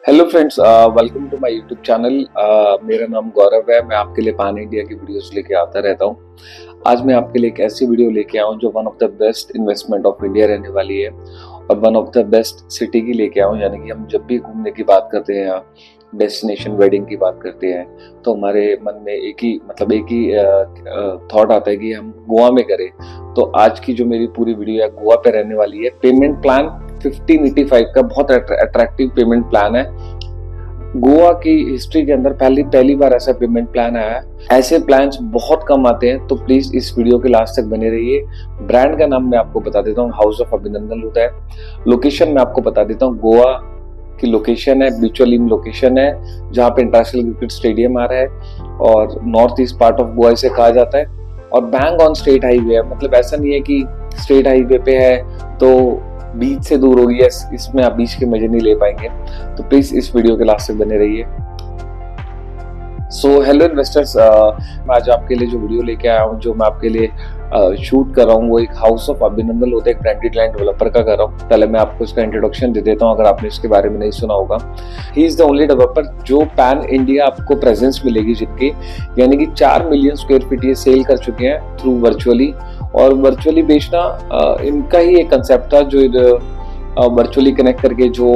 Hello friends, welcome to my YouTube channel. मेरा नाम गौरव है। मैं आपके लिए पान इंडिया की वीडियोस लेके आता रहता हूँ। आज मैं आपके लिए एक ऐसी वीडियो लेके आया हूँ जो one of the best investment of India रहने वाली है और one of the best city की लेके आया हूँ। यानी कि हम जब भी घूमने की बात करते हैं या डेस्टिनेशन वेडिंग की बात करते हैं तो हमारे मन में एक ही थॉट आता है कि हम गोवा में करें। तो आज की जो मेरी पूरी वीडियो है गोवा पे रहने वाली है। पेमेंट प्लान 1585 का बहुत अट्रैक्टिव पेमेंट प्लान है। गोवा की हिस्ट्री के अंदर पहली बार ऐसा पेमेंट प्लान आया है। ऐसे प्लान्स बहुत कम आते हैं, तो प्लीज इस वीडियो के लास्ट तक बने रहिए। ब्रांड का नाम मैं आपको बता देता हूँ, हाउस ऑफ अभिनंदन लूथा है। लोकेशन मैं आपको बता देता हूँ, गोवा की लोकेशन है, बीचोलीम लोकेशन है जहाँ पे इंटरनेशनल क्रिकेट स्टेडियम आ रहा है और north east part of Goa इसे कहा जाता है। और बैंक ऑन स्टेट हाईवे है, मतलब ऐसा नहीं है कि स्टेट हाईवे पे है तो बीच से दूर होगी, इसमें आप बीच के मजे नहीं ले पाएंगे। तो प्लीज इस वीडियो के लास्ट तक बने रहिए। सो हेलो इन्वेस्टर्स, मैं आज आपके लिए जो वीडियो लेके आया हूँ, जो मैं आपके लिए शूट कर रहा हूँ, वो एक हाउस ऑफ अभिनंदन लूथा एक ब्रांडेड लैंड डेवलपर का कर रहा हूँ। पहले मैं आपको इसका इंट्रोडक्शन दे देता हूँ अगर आपने इसके बारे में नहीं सुना होगा। He is the only developer जो पैन इंडिया आपको प्रेजेंस मिलेगी जिनकी, यानी कि 4 मिलियन स्क्वायर फीट ये सेल कर चुके हैं थ्रू वर्चुअली। और वर्चुअली बेचना इनका ही एक कंसेप्ट था, जो वर्चुअली कनेक्ट करके जो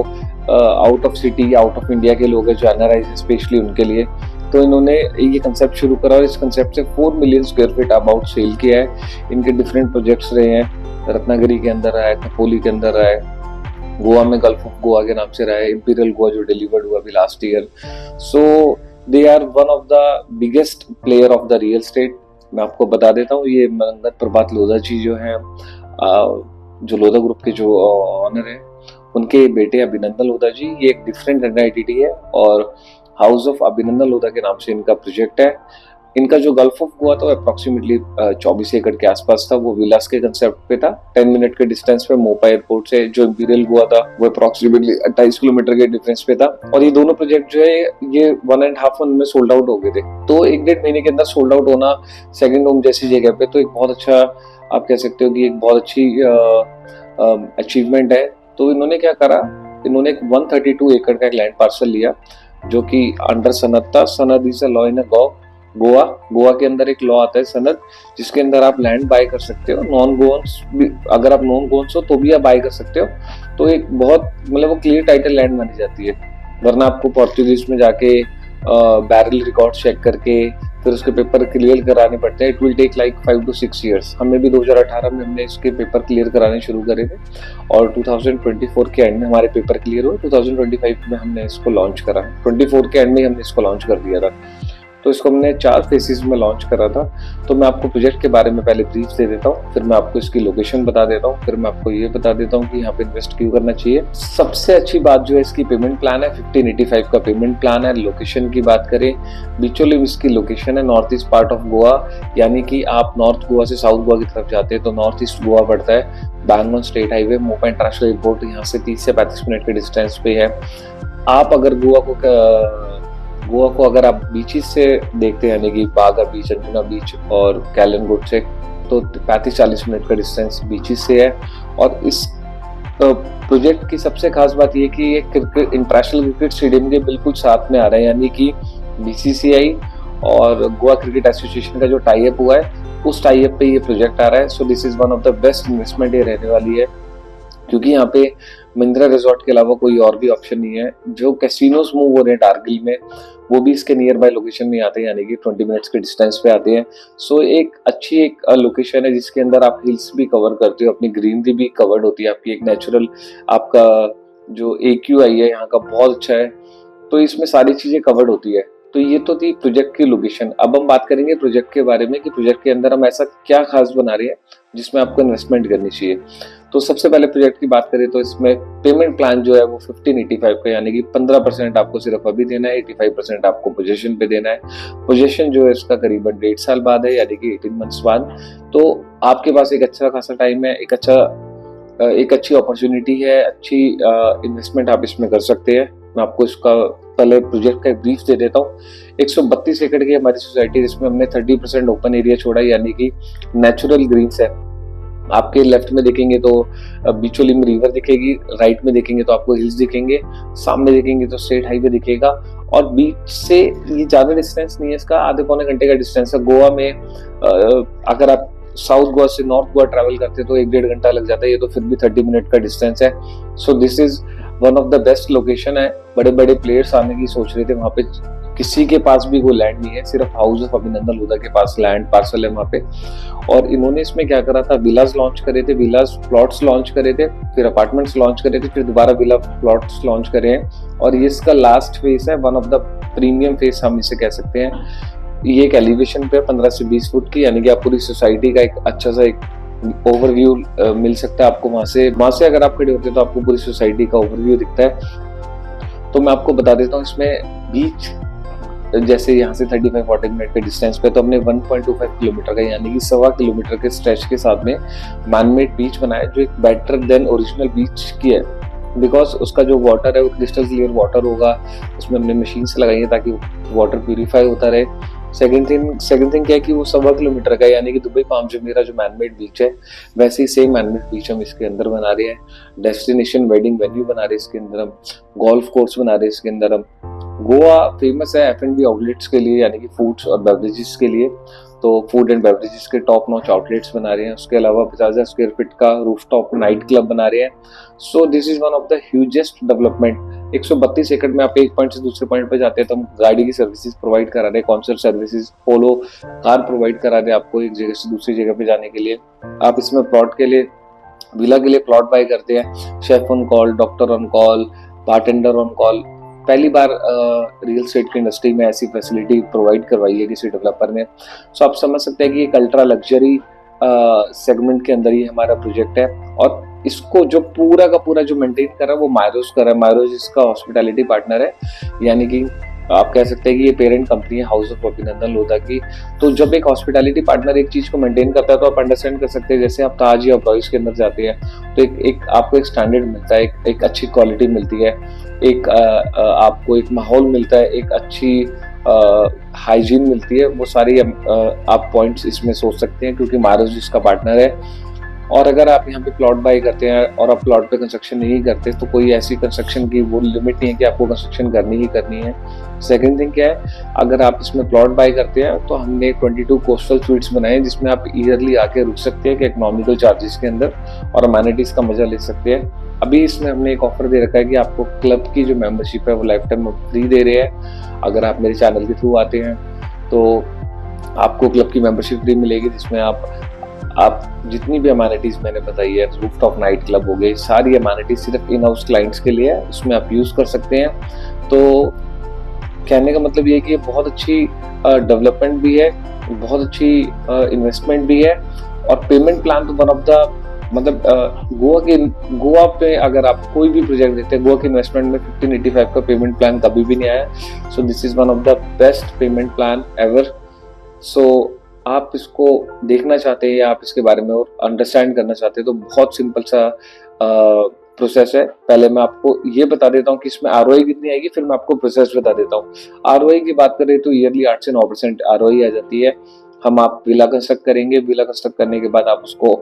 out of city out of India के लोग हैं, जो एनआरआई स्पेशली उनके लिए, तो इन्होंने ये कंसेप्ट शुरू करा और इस कंसेप्ट से 4 million square feet about sale किया है। इनके डिफरेंट प्रोजेक्ट्स रहे हैं, रत्नागिरी के अंदर रहा है, खपोली के अंदर रहा है, गोवा में गल्फ ऑफ गोवा के नाम से रहा है, इंपीरियल गोवा जो डिलीवर्ड हुआ अभी last year. So they are one of the biggest player of the real estate. मैं आपको बता देता हूँ, ये मंगत प्रभात लोधा जी जो है, जो लोधा ग्रुप के जो ऑनर है, उनके बेटे अभिनंदन लोधा जी, ये एक डिफरेंट एंटिटी है और हाउस ऑफ अभिनंदन लोधा के नाम से इनका प्रोजेक्ट है। इनका जो गल्फ ऑफ गोवा था अप्रोक्सीमेटली 24 एकड़ के आसपास था। वो विलास के कंसेप्ट पे था, 10 मिनट के डिस्टेंस पे मोपा एयरपोर्ट से। जो इंपीरियल गोवा था वो अप्रोक्सीमेटली 28 किलोमीटर के डिफरेंस पे था। और ये दोनों प्रोजेक्ट जो है ये 1.5 मंथ में सोल्ड आउट हो गए थे। तो 1-1.5 महीने के अंदर सोल्ड आउट होना सेकेंड होम जैसी जगह पे तो एक बहुत अच्छा, आप कह सकते हो कि एक बहुत अच्छी अचीवमेंट है। तो इन्होंने क्या करा, इन्होंने एक 132 एकड़ का एक लैंड पार्सल लिया जो कि अंडर सनद था। सनद is a law in Goa. Goa के अंदर एक लॉ आता है सनद, जिसके अंदर आप लैंड बाय कर सकते हो। नॉन गोवंस, अगर आप नॉन गोवंस हो तो भी आप बाय कर सकते हो। तो एक बहुत मतलब वो क्लियर टाइटल लैंड मानी जाती है। वरना आपको पोर्तुगीज में जाके बैरल रिकॉर्ड चेक करके फिर उसके पेपर क्लियर कराने पड़ते हैं। It will take like 5 to 6 years। हमें भी 2018 में हमने इसके पेपर क्लियर कराने शुरू करे थे और 2024 के एंड में हमारे पेपर क्लियर हुए। 2025 में हमने इसको लॉन्च करा, 24 के एंड में हमने इसको लॉन्च कर दिया था। तो इसको हमने 4 फेसेस में लॉन्च करा था। तो मैं आपको प्रोजेक्ट के बारे में पहले ब्रीफ दे देता हूँ, फिर मैं आपको इसकी लोकेशन बता देता हूँ, फिर मैं आपको ये बता देता हूँ कि यहाँ पे इन्वेस्ट क्यों करना चाहिए। सबसे अच्छी बात जो है इसकी पेमेंट प्लान है, 1585 का पेमेंट प्लान है। लोकेशन की बात करें, बीचोलीम इसकी लोकेशन है, north east part of Goa. यानी कि आप नॉर्थ गोवा से साउथ गोवा की तरफ जाते हैं तो नॉर्थ ईस्ट गोवा पड़ता है। Bank on state highway, Mopa international airport यहाँ से 30 से 35 मिनट के डिस्टेंस पे है। आप अगर गोवा को अगर आप बीचेस से देखते हैं, यानी कि बागा बीच, अंजुना बीच और कैलन से, तो 35-40 मिनट का डिस्टेंस बीचेस से है। और इस प्रोजेक्ट की सबसे खास बात ये कि ये क्रिकेट इंटरनेशनल क्रिकेट स्टेडियम के बिल्कुल साथ में आ रहा है। यानी कि बीसीसीआई और गोवा क्रिकेट एसोसिएशन का जो टाई अप हुआ है, उस टाई अप पे ये प्रोजेक्ट आ रहा है। सो this is one of the best investment ये रहने वाली है, क्योंकि यहाँ पे महिंद्रा रिजॉर्ट के अलावा कोई और भी ऑप्शन नहीं है। जो कैसीनोस मूव हो रहे हैं टारगिल में, वो भी इसके नियर बाय लोकेशन में आते हैं, यानी कि 20 मिनट्स के डिस्टेंस पे आते हैं। सो एक अच्छी एक लोकेशन है जिसके अंदर आप हिल्स भी कवर करते हो, अपनी ग्रीनरी भी कवर्ड होती है, आपकी एक नेचुरल, आपका जो AQI है यहाँ का बहुत अच्छा है। तो इसमें सारी चीजें कवर्ड होती है। तो ये तो थी प्रोजेक्ट की लोकेशन। अब हम बात करेंगे प्रोजेक्ट के बारे में कि प्रोजेक्ट के अंदर हम ऐसा क्या खास बना रहे हैं जिसमें आपको इन्वेस्टमेंट करनी चाहिए। तो सबसे पहले प्रोजेक्ट की बात करें तो इसमें पेमेंट प्लान जो है वो 1585 का, यानी कि 15% आपको सिर्फ अभी देना है, 85% आपको पोजीशन पे देना है। पोजीशन जो है इसका करीबन 1.5 साल बाद है, यानी कि 18 मंथ्स बाद। तो आपके पास एक अच्छा खासा टाइम है, एक अच्छी अपॉर्चुनिटी है, अच्छी इन्वेस्टमेंट आप इसमें कर सकते हैं। मैं आपको इसका पहले प्रोजेक्ट का ब्रीफ दे देता हूँ। 132 एकड़ की हमारी सोसाइटी, जिसमें हमने 30% ओपन एरिया छोड़ा, यानी कि नेचुरल ग्रीन्स है। आपके लेफ्ट में देखेंगे तो बिचोलिम रिवर दिखेगी, राइट में देखेंगे तो आपको हिल्स दिखेंगे, सामने देखेंगे तो स्टेट हाईवे दिखेगा। और बीच से ये ज्यादा डिस्टेंस नहीं है, इसका आधे पौने घंटे का डिस्टेंस है। गोवा में अगर आप साउथ गोवा से नॉर्थ गोवा ट्रैवल करते हैं तो 1-1.5 घंटा लग जाता है, ये तो फिर भी 30 मिनट का डिस्टेंस है। सो this is one of the best location है। बड़े बड़े प्लेयर्स आने की सोच रहे थे वहां पे, किसी के पास भी वो लैंड नहीं है, सिर्फ हाउस ऑफ अभिनंदन लोधा के पास लैंड पार्सल है वहां पे। और इन्होंने इसमें क्या करा था, विलास लॉन्च करे थे, विलास प्लॉट्स लॉन्च करे थे, फिर अपार्टमेंट्स लॉन्च करे थे, फिर दोबारा विला प्लॉट्स लॉन्च करे हैं। और ये इसका लास्ट फेज है, one of the premium phase हम इसे कह सकते हैं। ये एक एलिवेशन पे 15 से 20 फुट की, यानी कि आप पूरी सोसाइटी का एक अच्छा सा एक ओवरव्यू मिल सकता है आपको। वहां से अगर आप खड़े होते हैं तो आपको पूरी सोसाइटी का ओवरव्यू दिखता है। तो मैं आपको बता देता हूँ, इसमें बीच जैसे यहाँ से 35-40 मिनट के डिस्टेंस पे तो हमने 1.25 किलोमीटर का, यानी कि 1.25 किलोमीटर के स्ट्रेच के साथ में मैनमेड बीच बनाया, जो एक बेटर देन ओरिजिनल बीच की है। बिकॉज उसका जो वाटर है वो क्रिस्टल क्लियर वाटर होगा, उसमें हमने मशीन से लगाई है ताकि वाटर प्यूरिफाई होता रहे। सेकंड थिंग क्या है कि वो 1.25 किलोमीटर का, यानी कि दुबई पाम जुमेरा जो मैनमेड बीच है, वैसे ही सेम मैनमेड बीच हम इसके अंदर बना रहे हैं। डेस्टिनेशन वेडिंग वेन्यू बना रहे हैं इसके अंदर हम, गोल्फ कोर्स बना रहे हैं इसके अंदर हम। गोवा फेमस है F&B आउटलेट्स के लिए, यानी कि फूड्स और बेवरेजेस के लिए। तो फूड एंड बेवरेजेस के टॉप नॉच आउटलेट्स बना रहे हैं। उसके अलावा 50,000 स्क्वायर फीट का रूफटॉप नाइट क्लब बना रहे हैं। सो this is one of the hugest development. 132 एकड़ में आप एक पॉइंट से दूसरे पॉइंट पे जाते हैं तो हम गाड़ी की सर्विसेज प्रोवाइड करा रहे हैं, कॉन्सर्ट सर्विसेज, पोलो कार प्रोवाइड करा रहे हैं आपको एक जगह से दूसरी जगह पे जाने के लिए। आप इसमें प्लॉट के लिए, विला के लिए प्लॉट बाय करते हैं, chef on call, doctor on call, bartender on call. पहली बार रियल एस्टेट की इंडस्ट्री में ऐसी फैसिलिटी प्रोवाइड करवाई है किसी डेवलपर ने। सो आप समझ सकते हैं कि एक अल्ट्रा लग्जरी सेगमेंट के अंदर ही हमारा प्रोजेक्ट है। और इसको जो पूरा का पूरा जो मेंटेन कर रहा है वो मायरोज कर रहा है। मायरोज इसका हॉस्पिटैलिटी पार्टनर है, यानी कि आप कह सकते हैं कि ये पेरेंट कंपनी है हाउस ऑफ अभिनंदन लोधा की। तो जब एक हॉस्पिटैलिटी पार्टनर एक चीज को मेंटेन करता है तो आप अंडरस्टैंड कर सकते हैं, जैसे आप ताज या ब्रॉइस के अंदर जाते हैं तो एक आपको एक स्टैंडर्ड मिलता है, एक अच्छी क्वालिटी मिलती है, एक आपको एक माहौल मिलता है, एक अच्छी हाइजीन मिलती है। वो सारी आप पॉइंट्स इसमें सोच सकते हैं क्योंकि मायरोज इसका पार्टनर है। और अगर आप यहाँ पे प्लॉट बाई करते हैं और आप प्लॉट पे कंस्ट्रक्शन नहीं करते तो कोई ऐसी कंस्ट्रक्शन की वो लिमिट नहीं है कि आपको कंस्ट्रक्शन करनी ही करनी है। सेकंड थिंग क्या है, अगर आप इसमें प्लॉट बाई करते हैं तो हमने 22 कोस्टल स्वीट्स बनाए हैं जिसमें आप ईयरली आके रुक सकते हैं कि इकोनॉमिकल चार्जेस के अंदर, और अमेनिटीज का मजा ले सकते हैं। अभी इसमें हमने एक ऑफर दे रखा है कि आपको क्लब की जो मेंबरशिप है वो लाइफ टाइम फ्री दे रहे हैं। अगर आप मेरे चैनल के थ्रू आते हैं तो आपको क्लब की मेंबरशिप फ्री मिलेगी, जिसमें आप जितनी भी अमेनिटीज मैंने बताई है, रूफटॉप नाइट क्लब हो गई, सारी अमेनिटीज सिर्फ इन हाउस क्लाइंट्स के लिए है, उसमें आप यूज कर सकते हैं। तो कहने का मतलब ये है कि ये बहुत अच्छी डेवलपमेंट भी है, बहुत अच्छी इन्वेस्टमेंट भी है। और पेमेंट प्लान तो वन ऑफ द मतलब गोवा पे अगर आप कोई भी प्रोजेक्ट देते हैं, गोवा के इन्वेस्टमेंट में 1585 का पेमेंट प्लान कभी भी नहीं आया। So this is one of the best payment plan ever. So आप इसको देखना चाहते हैं या आप इसके बारे में और अंडरस्टैंड करना चाहते हैं तो बहुत सिंपल सा प्रोसेस है। पहले मैं आपको ये बता देता हूँ कि इसमें आरओआई कितनी आएगी, फिर मैं आपको प्रोसेस बता देता हूँ। आरओआई की बात करें तो ईयरली 8 से 9% आरओआई आ जाती है। हम आप विला कंस्ट्रक्ट करेंगे, विला कंस्ट्रक्ट करने के बाद आप उसको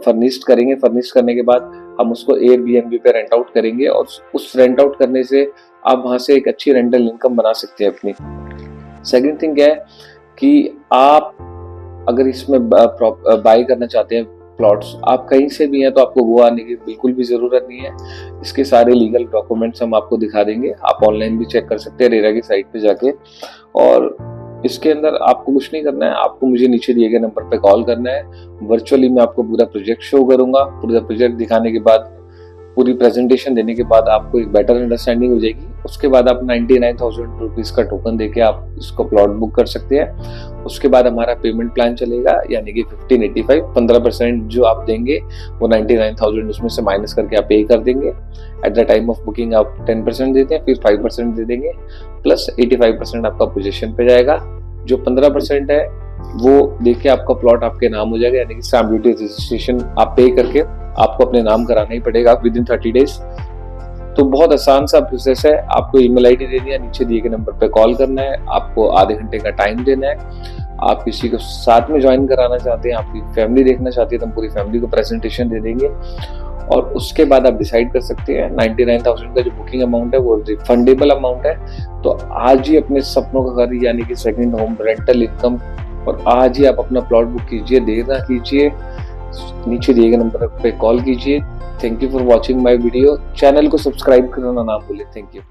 फर्निश्ड करेंगे, फर्निश्ड करने के बाद हम उसको एयरबीएनबी पे रेंट आउट करेंगे और उस रेंट आउट करने से आप वहां से एक अच्छी रेंटल इनकम बना सकते हैं अपनी। सेकंड थिंग क्या है कि आप अगर इसमें बाय करना चाहते हैं प्लॉट्स, आप कहीं से भी हैं तो आपको गोवा आने की बिल्कुल भी जरूरत नहीं है। इसके सारे लीगल डॉक्यूमेंट्स हम आपको दिखा देंगे, आप ऑनलाइन भी चेक कर सकते हैं रेरा की साइट पे जाके। और इसके अंदर आपको कुछ नहीं करना है, आपको मुझे नीचे दिए गए नंबर पे कॉल करना है। वर्चुअली मैं आपको पूरा प्रोजेक्ट शो करूंगा। पूरा प्रोजेक्ट दिखाने के बाद, पूरी प्रेजेंटेशन देने के बाद आपको एक बेटर अंडरस्टैंडिंग हो जाएगी। उसके बाद आप 99,000 रुपीज का टोकन देके आप इसको प्लॉट बुक कर सकते हैं। उसके बाद हमारा पेमेंट प्लान चलेगा, यानी कि 1585, 15% जो आप देंगे वो 99,000 उसमें से माइनस करके आप पे कर देंगे। At the time of booking आप 10% देते हैं, फिर 5% दे देंगे, प्लस 85% आपका पोजीशन पे जाएगा। जो 15% है वो देके आपका प्लॉट आपके नाम हो जाएगा, यानी कि स्टैम्प ड्यूटी रजिस्ट्रेशन आप पे करके आपको अपने नाम कराना ही पड़ेगा विद इन 30 डेज। तो बहुत आसान सा प्रोसेस है। आपको ईमेल आईडी देनी है, नीचे दिए गए नंबर पे कॉल करना है, आपको आधे घंटे का टाइम देना है। आप किसी को साथ में ज्वाइन कराना चाहते हैं, आपकी फैमिली देखना चाहती है तो हम पूरी फैमिली को प्रेजेंटेशन दे देंगे और उसके बाद आप डिसाइड कर सकते हैं। 99,000 का जो बुकिंग अमाउंट है वो रिफंडेबल अमाउंट है। तो आज ही अपने सपनों का घर यानी कि सेकंड होम रेंटल इनकम और आज ही आप अपना प्लॉट बुक कीजिए, देर ना कीजिए, नीचे दिए गए नंबर पे कॉल कीजिए। Thank you for watching my video. Channel को सब्सक्राइब करना ना भूलें। Thank you.